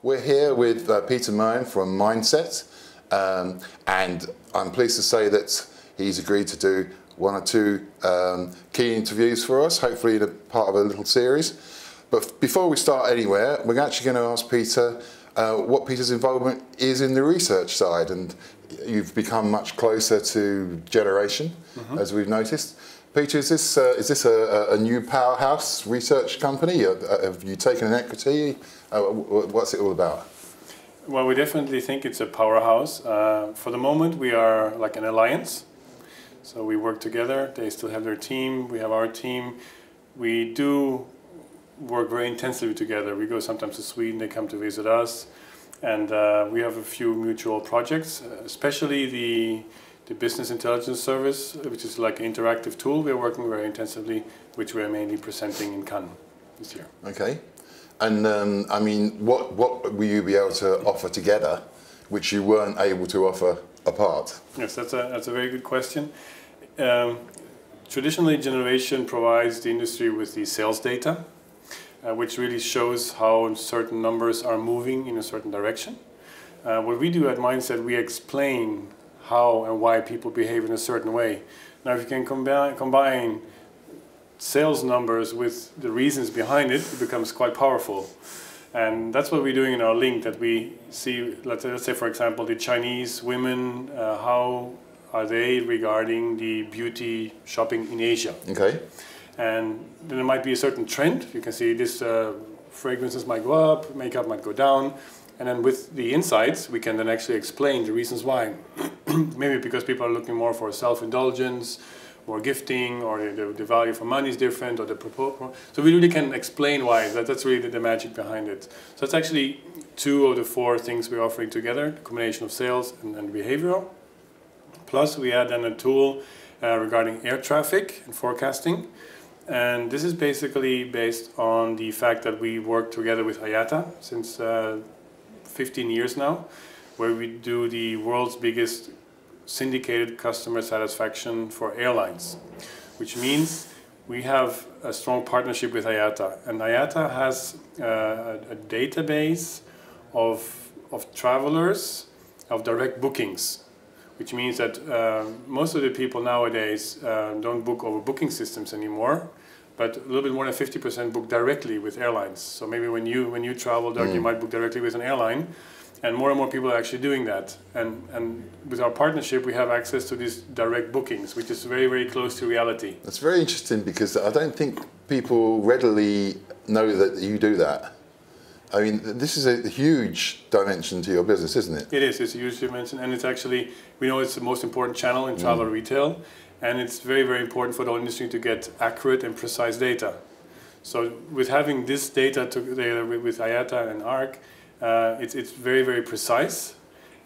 We're here with Peter Mohn from m1nd-set, and I'm pleased to say that he's agreed to do one or two key interviews for us, hopefully in a part of a little series. But before we start anywhere, we're actually going to ask Peter what Peter's involvement is in the research side, and you've become much closer to generation, as we've noticed. Peter, is this a new powerhouse research company? Have you taken an equity? What's it all about? Well, we definitely think it's a powerhouse. For the moment, we are like an alliance. So we work together. They still have their team. We have our team. We do work very intensively together. We go sometimes to Sweden. They come to visit us. And we have a few mutual projects, especially the business intelligence service, which is like an interactive tool. We're working very intensively, which we're mainly presenting in Cannes this year. Okay. And I mean, what will you be able to offer together, which you weren't able to offer apart? Yes, that's a very good question. Traditionally, generation provides the industry with the sales data, which really shows how certain numbers are moving in a certain direction. What we do at m1nd-set, we explain how and why people behave in a certain way. Now, if you can combine sales numbers with the reasons behind it, it becomes quite powerful. And that's what we're doing in our link, that we see, let's say for example, the Chinese women, how are they regarding the beauty shopping in Asia? Okay. And then there might be a certain trend. You can see this fragrances might go up, makeup might go down. And then with the insights, we can then actually explain the reasons why. Maybe because people are looking more for self-indulgence, more gifting, or the value for money is different, or the proposal. So we really can explain why. That's really the magic behind it. So it's actually 2 of the 4 things we're offering together, the combination of sales and behavioral. Plus we add then a tool regarding air traffic and forecasting. And this is basically based on the fact that we work together with IATA since 15 years now, where we do the world's biggest syndicated customer satisfaction for airlines, which means we have a strong partnership with IATA. And IATA has a database of travelers, of direct bookings, which means that most of the people nowadays don't book over booking systems anymore, but a little bit more than 50% book directly with airlines. So maybe when you travel, Doug, you might book directly with an airline, and more people are actually doing that. And with our partnership, we have access to these direct bookings, which is very, very close to reality. That's very interesting, because I don't think people readily know that you do that. I mean, this is a huge dimension to your business, isn't it? It is. It's a huge dimension, and it's actually, we know it's the most important channel in travel retail, and it's very, very important for the whole industry to get accurate and precise data. So with having this data together with IATA and ARC, it's very, very precise,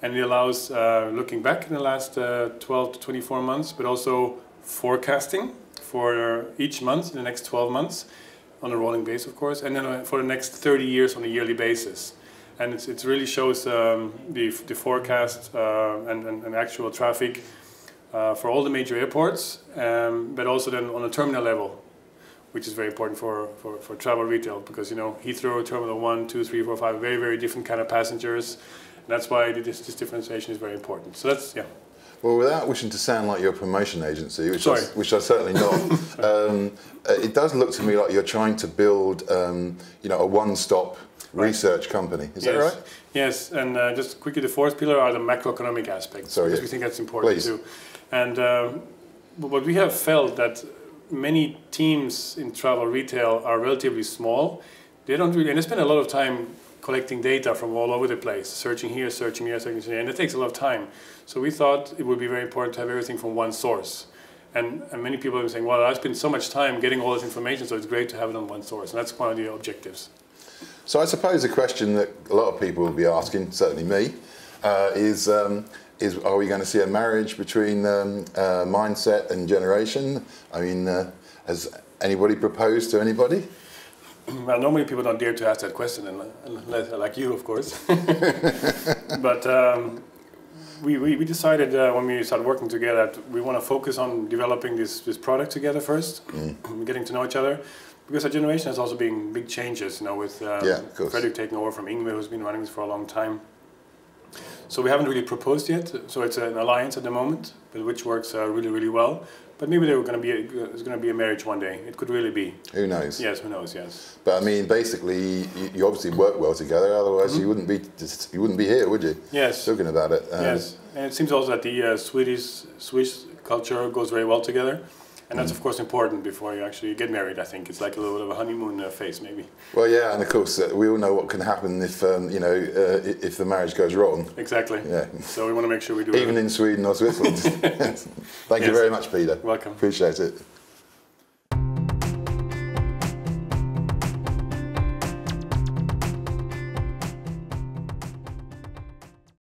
and it allows looking back in the last 12 to 24 months, but also forecasting for each month in the next 12 months on a rolling basis, of course, and then for the next 30 years on a yearly basis. And it really shows the forecast and actual traffic for all the major airports, but also then on a terminal level, which is very important for travel retail, because you know Heathrow, Terminal 1, 2, 3, 4, 5, very, very different kind of passengers, and that's why this differentiation is very important. So that's, yeah. Well, without wishing to sound like you're a promotion agency, which I'm certainly not, it does look to me like you're trying to build, you know, a one-stop research company. Is that right? Yes, and just quickly, the 4th pillar are the macroeconomic aspects, because we think that's important too. And what we have felt that many teams in travel retail are relatively small. They don't really, and they spend a lot of time collecting data from all over the place, searching here, searching here, searching here, and it takes a lot of time. So we thought it would be very important to have everything from one source. And many people are saying, well, I spent so much time getting all this information, so it's great to have it on one source. And that's one of the objectives. So I suppose the question that a lot of people will be asking, certainly me, is are we going to see a marriage between m1nd-set and generation? I mean, has anybody proposed to anybody? Well, normally people don't dare to ask that question, unless, like you, of course. But we decided when we started working together that we want to focus on developing this product together first, getting to know each other. because our generation has also been big changes, you know, with Fredrik taking over from Ingve, who's been running this for a long time. So we haven't really proposed yet. So it's an alliance at the moment, but which works really, really well. But maybe there's going to be a marriage one day. It could really be. Who knows? Yes, who knows? Yes. But I mean, basically, you obviously work well together. Otherwise, you wouldn't be here, would you? Yes. Talking about it. Yes, and it seems also that the Swiss culture goes very well together. And that's of course important before you actually get married. I think it's like a little bit of a honeymoon phase, maybe. Well, yeah, and of course we all know what can happen if you know if the marriage goes wrong. Exactly. Yeah. So we want to make sure we do even in Sweden or Switzerland. Thank you very much, Peter. Welcome. Appreciate it.